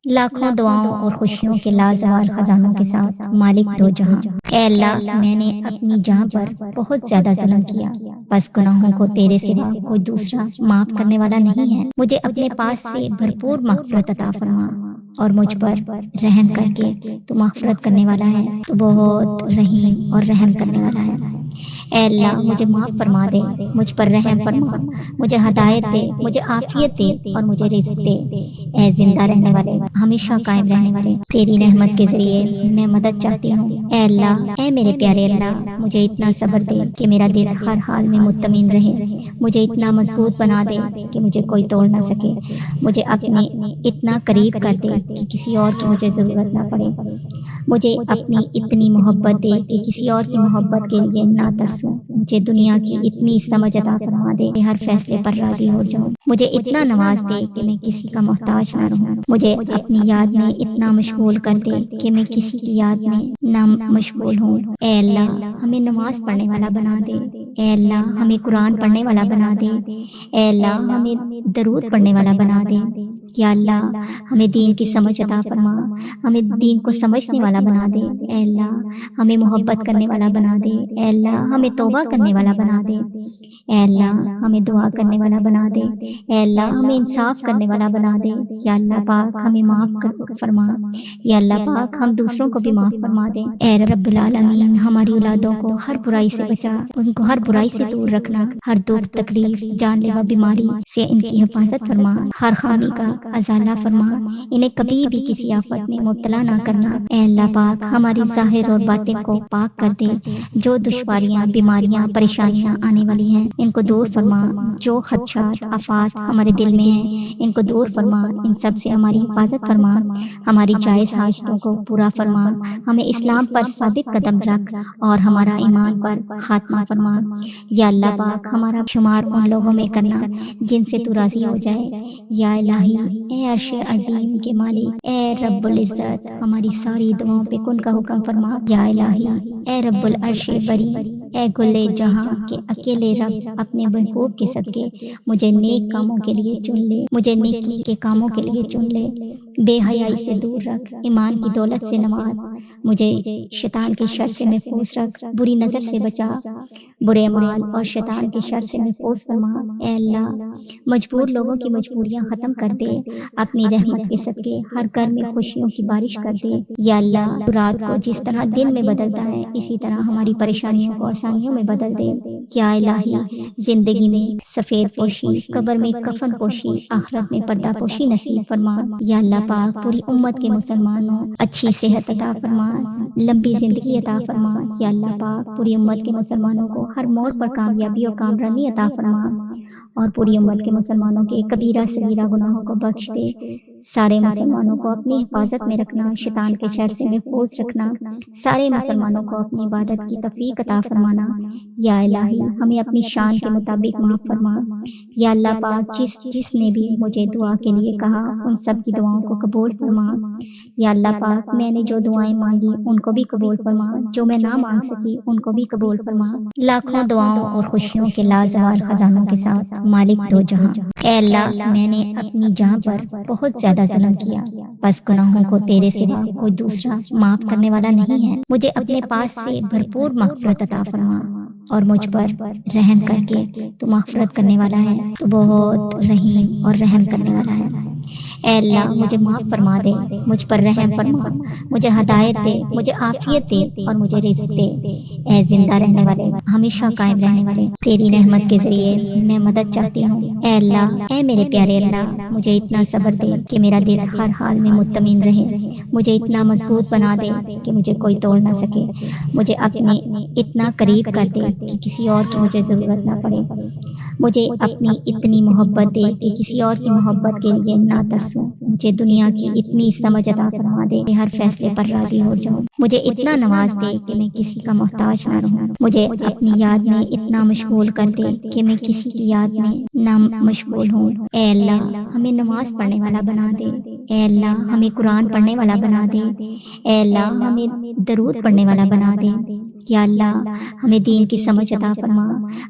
لاکھوں دعاؤں اور خوشیوں کے لازوال خزانوں کے ساتھ مالک دو جہاں، اے اللہ میں نے اپنی جاں پر بہت زیادہ ظلم کیا، بس گناہوں کو تیرے سوا کوئی دوسرا معاف کرنے والا نہیں ہے۔ مجھے اپنے پاس سے بھرپور مغفرت عطا فرما اور مجھ پر رحم کر کے، تو مغفرت کرنے والا ہے، تو بہت رحیم اور رحم کرنے والا ہے۔ اے اللہ مجھے معاف فرما دے، مجھ پر رحم فرما، مجھے ہدایت دے، مجھے عافیت دے اور مجھے رزق دے۔ اے زندہ رہنے والے، ہمیشہ قائم رہنے والے، تیری رحمت کے ذریعے میں مدد چاہتی ہوں۔ اے اللہ، اے میرے پیارے اللہ، مجھے اتنا صبر دے کہ میرا دل ہر حال میں مطمئن رہے، مجھے اتنا مضبوط بنا دے کہ مجھے کوئی توڑ نہ سکے، مجھے اپنے اتنا قریب کر دے کہ کسی اور کی مجھے ضرورت نہ پڑے، مجھے اپنی اتنی محبت دے کہ کسی اور کی محبت کے لیے نہ ترسوں، مجھے دنیا کی اتنی سمجھ عطا فرما دے کہ ہر فیصلے پر راضی ہو جاؤں، مجھے اتنا نواز دے کہ میں کسی کا محتاج نہ رہوں، مجھے اپنی یاد میں اتنا مشغول کر دے کہ میں کسی کی یاد میں نہ مشغول ہوں۔ اے اللہ ہمیں نماز پڑھنے والا بنا دے، اے اللہ ہمیں قرآن پڑھنے والا بنا دے، اے اللہ ہمیں درود پڑھنے والا بنا دے، یا اللہ ہمیں دین کی سمجھ عطا فرما، ہمیں دین کو سمجھنے والا بنا دے، اے اللہ ہمیں محبت کرنے والا بنا دے، اے اللہ ہمیں توبہ کرنے والا بنا دے، اے اللہ ہمیں دعا کرنے والا بنا دے، اے اللہ ہمیں انصاف کرنے والا بنا دے، یا اللہ پاک ہمیں معاف فرما، یا اللہ پاک ہم دوسروں کو بھی معاف فرما دے۔ اے رب العالمین ہماری اولادوں کو ہر برائی سے بچا، ان کو ہر برائی سے دور رکھنا، ہر دکھ تکلیف جان لیوا بیماری سے ان کی حفاظت فرما، ہر خامی کا ازالہ فرما، انہیں کبھی بھی کسی آفت میں مبتلا نہ کرنا۔ اے اللہ پاک ہماری ظاہر اور باطن کو پاک کر دے، جو دشواریاں بیماریاں پریشانیاں آنے والی ہیں ان کو دور فرما، جو خدشات آفات ہمارے دل میں ہیں ان کو دور فرما، ان سب سے ہماری حفاظت فرما، ہماری جائز حاجتوں کو پورا فرما، ہمیں اسلام پر ثابت قدم رکھ اور ہمارا ایمان پر خاتمہ فرما۔ یا اللہ پاک ہمارا شمار ان لوگوں میں کرنا جن سے تو راضی ہو جائے۔ یا الہی اے عرش عظیم کے مالک، اے رب العزت ہماری ساری دعاؤں پہ کن کا حکم فرما۔ یا الہی اے رب العرش بری، اے گلے جہاں کے اکیلے رب، اپنے محبوب کے صدقے مجھے نیک کاموں کے لیے چن لے، مجھے نیکی کے کاموں کے لیے چن لے، بے حیائی سے دور رکھ، ایمان کی دولت سے نواز، مجھے شیطان کے شر سے محفوظ رکھ، بری نظر سے بچا، برے مال اور شیطان کے شر سے محفوظ فرما۔ اے اللہ مجبور لوگوں کی مجبوریاں ختم کر دے، اپنی رحمت کے صدقے ہر گھر میں خوشیوں کی بارش کر دے۔ یا اللہ رات کو جس طرح دن میں بدلتا ہے اسی طرح ہماری پریشانیوں کو آسانیوں میں بدل دے۔ یا الہی زندگی میں سفید پوشی، قبر میں کفن پوشی، آخرت میں پردہ پوشی نصیب فرما۔ یا اللہ پاک پوری امت کے مسلمانوں اچھی صحت عطا فرما، لمبی زندگی عطا فرما۔ یا اللہ پاک پوری امت کے مسلمانوں کو ہر موڑ پر کامیابی اور کامرانی عطا فرما، اور پوری امت کے مسلمانوں کے کبیرہ صغیرہ گناہوں کو بخش دے۔ سارے مسلمانوں کو اپنی حفاظت میں رکھنا، شیطان کے شر سے محفوظ رکھنا، سارے مسلمانوں کو اپنی عبادت کی توفیق عطا فرمانا۔ یا الہی ہمیں اپنی شان کے مطابق معاف فرما۔ یا اللہ پاک جس نے بھی مجھے دعا کے لیے کہا ان سب کی دعاؤں کو قبول فرما۔ یا اللہ پاک میں نے جو دعائیں مانگی ان کو بھی قبول فرما، جو میں نہ مانگ سکی ان کو بھی قبول فرما۔ لاکھوں دعاؤں اور خوشیوں کے لازوال خزانوں کے ساتھ مالک دو جہاں، اے اللہ میں نے اپنی جاں پر بہت زیادہ ظلم کیا، بس گناہوں کو تیرے سوا کوئی دوسرا معاف کرنے والا نہیں ہے، مجھے اپنے پاس سے بھرپور مغفرت عطا فرما اور مجھ پر رحم کر کے، تو مغفرت کرنے والا ہے، تو بہت رحیم اور رحم کرنے والا ہے۔ اے اللہ مجھے معاف فرما دے، مجھ پر رحم فرما، مجھے ہدایت دے، مجھے عافیت دے اور مجھے رزق دے۔ اے زندہ رہنے والے، ہمیشہ قائم رہنے والے، تیری رحمت کے ذریعے میں مدد چاہتی ہوں۔ اے اللہ، اے میرے پیارے اللہ، مجھے اتنا صبر دے کہ میرا دل ہر حال میں مطمئن رہے، مجھے اتنا مضبوط بنا دے کہ مجھے کوئی توڑ نہ سکے، مجھے اپنے اتنا قریب کر دے کہ کسی اور کی مجھے ضرورت نہ پڑے، مجھے اپنی اتنی محبت دے کہ کسی اور کی محبت کے لیے نہ ترسوں، مجھے دنیا کی اتنی سمجھ عطا فرما دے کہ ہر فیصلے پر راضی ہو جاؤں، مجھے اتنا نواز دے کہ میں کسی کا محتاج نہ رہوں، مجھے اپنی یاد میں اتنا مشغول کر دے کہ میں کسی کی یاد میں نہ مشغول ہوں۔ اے اللہ ہمیں نماز پڑھنے والا بنا دے، اے اللہ ہمیں قرآن پڑھنے والا بنا دے، اے اللہ ہمیں درود پڑھنے والا بنا دے، یا اللہ ہمیں دین کی سمجھ عطا فرما،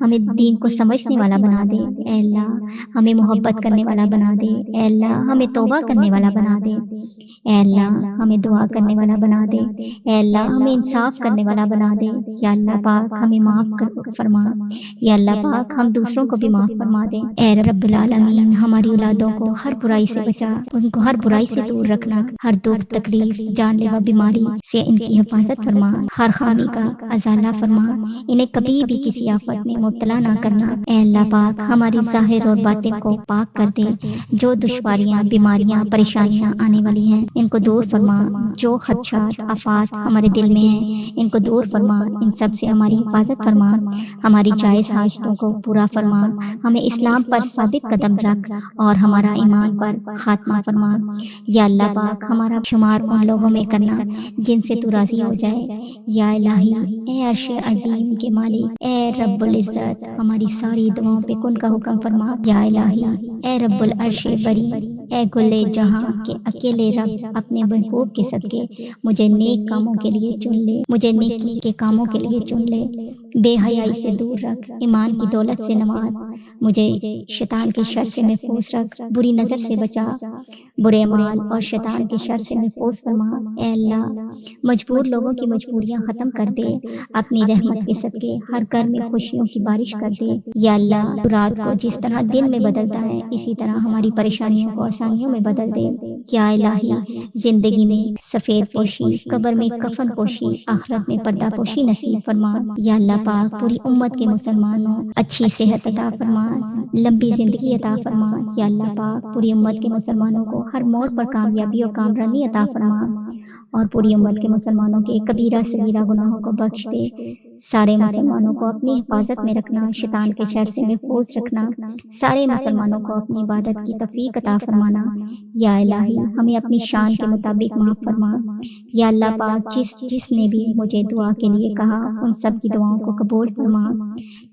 ہمیں دین کو سمجھنے والا بنا دے، اے اللہ ہمیں محبت کرنے والا بنا دے، اے اللہ ہمیں توبہ کرنے والا بنا دے، اے اللہ ہمیں دعا کرنے والا بنا دے، اے اللہ ہمیں انصاف کرنے والا بنا دے، یا اللہ پاک ہمیں معاف فرما، یا اللہ پاک ہم دوسروں کو بھی معاف فرما دے، اے رب العالمین ہماری اولادوں کو ہر برائی سے بچا، ان کو ہر برائی سے دور رکھنا، ہر دکھ تکلیف جان لیوا بیماری سے ان کی حفاظت فرما، ہر خامی کا ازالہ فرما، انہیں کبھی بھی کسی آفت میں مبتلا نہ کرنا، اے اللہ پاک ہماری ظاہر اور باطن کو پاک کر دے، جو دشواریاں بیماریاں پریشانیاں آنے والی ہیں ان کو دور فرما، جو خدشات آفات ہمارے دل میں ہیں ان کو دور فرما، ان سب سے ہماری حفاظت فرما، ہماری جائز حاجتوں کو پورا فرما، ہمیں اسلام پر ثابت قدم رکھ اور ہمارا ایمان پر خاتمہ فرما، یا اللہ پاک ہمارا شمار ان لوگوں میں کرنا جن سے تو راضی ہو جائے، یا الہی اے عرش عظیم کے مالک، اے رب العزت ہماری ساری دعاؤں پہ کن کا حکم فرما، یا الہی اے رب العرش بری، اے گلے جہاں کے اکیلے رب، اپنے محبوب کے صدقے مجھے نیک کاموں کے لیے چن لے، مجھے نیکی کے کاموں کے لیے چن لے، بے حیائی سے دور رکھ، ایمان کی دولت سے نواز، مجھے شیطان کی شر سے محفوظ رکھ، بری نظر سے بچا، برے مال اور شیطان کی شر سے محفوظ فرما، اے اللہ مجبور لوگوں کی مجبوریاں ختم کر دے، اپنی رحمت کے صدقے ہر گھر میں خوشیوں کی بارش کر دے، یا اللہ رات کو جس طرح دن میں بدلتا ہے اسی طرح ہماری پریشانیوں کو آسانیوں میں بدل دے، یا الہی زندگی میں سفید پوشی، قبر میں کفن پوشی، آخرت میں پردہ پوشی نصیب فرما، یا اللہ پاک پوری امت کے مسلمانوں اچھی صحت عطا فرما، لمبی زندگی عطا فرما، یا اللہ پاک پوری امت کے مسلمانوں کو ہر موڑ پر کامیابی اور کامرانی عطا فرما، اور پوری امت کے مسلمانوں کے کبیرہ صغیرہ گناہوں کو بخش دے، سارے مسلمانوں کو اپنی حفاظت میں رکھنا، شیطان کے شر سے محفوظ رکھنا، سارے مسلمانوں کو اپنی عبادت کی توفیق عطا فرمانا، یا الہی ہمیں اپنی شان کے مطابق معاف فرما، یا اللہ پاک جس نے بھی مجھے دعا کے لیے کہا ان سب کی دعاؤں کو قبول فرما،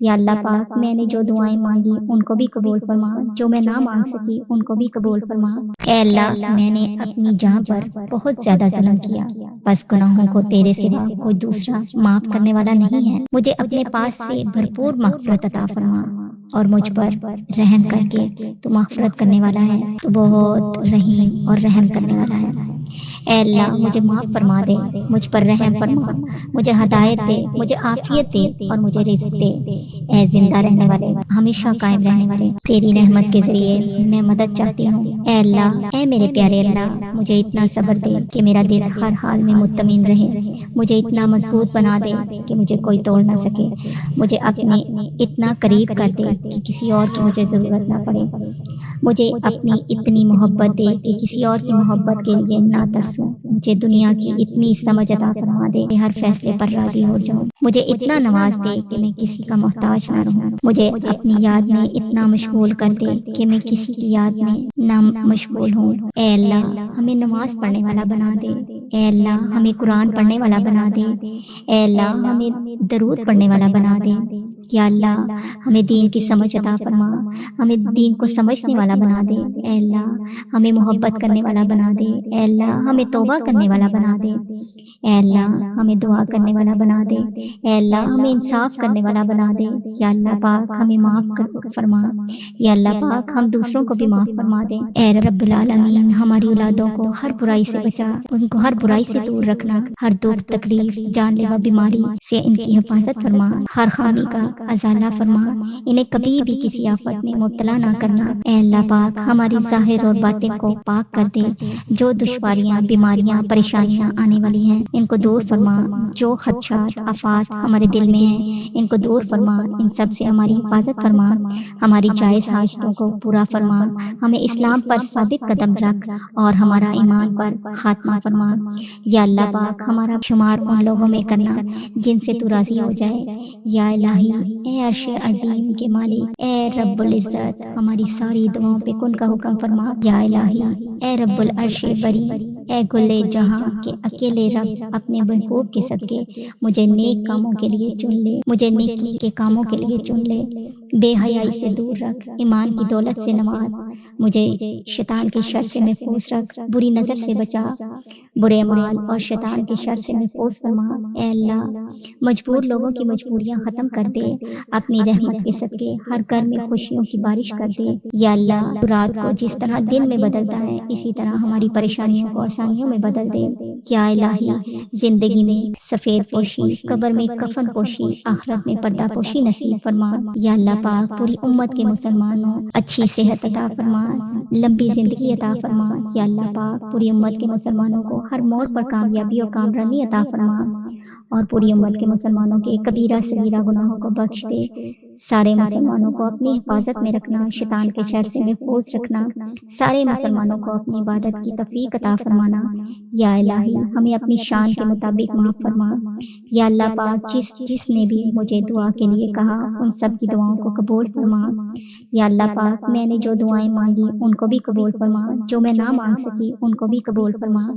یا اللہ پاک میں نے جو دعائیں مانگی ان کو بھی قبول فرما، جو میں نہ مانگ سکی ان کو بھی قبول فرما، اے اللہ میں نے اپنی جان پر بہت زیادہ ظلم کیا، بس گناہوں کو تیرے سوا کوئی دوسرا معاف کرنے والا نہیں ہے، مجھے اپنے پاس سے بھرپور مغفرت عطا فرما، اور مجھ پر رحم کر کے تو مغفرت کرنے والا ہے، تو بہت رحیم اور رحم کرنے والا ہے، اے اللہ مجھے معاف فرما دے، مجھ پر رحم فرما، مجھے ہدایت دے، مجھے عافیت دے اور مجھے رزق دے، اے زندہ رہنے والے ہمیشہ قائم رہنے والے، تیری رحمت کے ذریعے میں مدد چاہتی ہوں، اے اللہ اے میرے پیارے اللہ مجھے اتنا صبر دے کہ میرا دل ہر حال میں مطمئن رہے، مجھے اتنا مضبوط بنا دے کہ مجھے کوئی توڑ نہ سکے، مجھے اپنے اتنا قریب کر دے کہ کسی اور کی مجھے ضرورت نہ پڑے، مجھے اپنی اتنی محبت دے کہ کسی اور کی محبت کے لیے نہ ترسوں، مجھے دنیا کی اتنی سمجھ عطا فرما دے کہ ہر فیصلے پر راضی ہو جاؤں، مجھے اتنا نواز دے کہ میں کسی کا محتاج نہ رہوں، مجھے اپنی یاد میں اتنا مشغول کر دے کہ میں کسی کی یاد میں نہ مشغول ہوں، اے اللہ ہمیں نماز پڑھنے والا بنا دے، اے اللہ ہمیں قرآن پڑھنے والا بنا دے، اے اللہ ہمیں درود پڑھنے والا بنا دے، یا اللہ ہمیں دین کی سمجھ عطا فرما، ہمیں دین کو سمجھنے والا بنا دے، اے اللہ ہمیں محبت کرنے والا بنا دے، اے اللہ ہمیں توبہ کرنے والا بنا دے، اے اللہ ہمیں دعا کرنے والا بنا دے، اے اللہ ہمیں انصاف کرنے والا بنا دے، یا اللہ پاک ہمیں معاف فرما، یا اللہ پاک ہم دوسروں کو بھی معاف فرما دے، اے رب العالمین ہماری اولادوں کو ہر برائی سے بچا، ان کو ہر برائی سے دور رکھنا، ہر دکھ تکلیف جان لیوا بیماری سے ان کی حفاظت فرما، ہر خامی کا ازالہ فرما، انہیں کبھی بھی کسی آفت میں مبتلا نہ کرنا، اے اللہ پاک ہماری ظاہر اور باطن کو پاک کر دے، جو دشواریاں بیماریاں پریشانیاں آنے والی ہیں ان کو دور فرما، جو خدشات آفات ہمارے دل میں ہیں ان کو دور فرما، ان سب سے ہماری حفاظت فرما، ہماری جائز حاجتوں کو پورا فرما، ہمیں اسلام پر ثابت قدم رکھ اور ہمارا ایمان پر خاتمہ فرما، یا اللہ پاک ہمارا شمار ان لوگوں میں کرنا جن سے تو راضی ہو جائے، یا الہی اے عرش عظیم کے مالک، اے رب العزت ہماری ساری دعاؤں پہ کن کا حکم فرما، یا الہی اے رب العرش بری، اے گلے جہاں کے اکیلے رب اپنے محبوب کے صدقے مجھے نیک کاموں کے لیے چن لے، مجھے نیکی کے کاموں کے لیے چن لے، بے حیائی سے دور رکھ، ایمان کی دولت سے نواز، مجھے شیطان کے شر سے محفوظ رکھ، بری نظر سے بچا، برے مال اور شیطان کے شر سے محفوظ فرما۔ اے اللہ مجبور لوگوں کی مجبوریاں ختم کر دے، اپنی رحمت کے صدقے ہر گھر میں خوشیوں کی بارش کر دے۔ یا اللہ رات کو جس طرح دن میں بدلتا ہے اسی طرح ہماری پریشانیوں کو آسانیوں میں بدل دے۔ یا الہی زندگی میں سفید پوشی، قبر میں کفن پوشی، آخرت میں پردہ پوشی نصیب فرما۔ یا اللہ پاک پوری امت کے مسلمانوں اچھی صحت عطا فرما، لمبی زندگی عطا فرما۔ یا اللہ پاک پوری امت کے مسلمانوں کو ہر موڑ پر کامیابی اور کامرانی عطا فرما، اور پوری امت کے مسلمانوں کے کبیرہ صغیرہ گناہوں کو بخش دے۔ سارے مسلمانوں کو اپنی حفاظت میں رکھنا، شیطان کے شر سے محفوظ رکھنا، سارے مسلمانوں کو اپنی عبادت کی توفیق عطا فرمانا۔ یا الہی ہمیں اپنی شان کے مطابق معاف فرما۔ یا اللہ پاک جس نے بھی مجھے دعا کے لیے کہا ان سب کی دعاؤں کو قبول فرما۔ یا اللہ پاک میں نے جو دعائیں مانگی ان کو بھی قبول فرما، جو میں نہ مانگ سکی ان کو بھی قبول فرما۔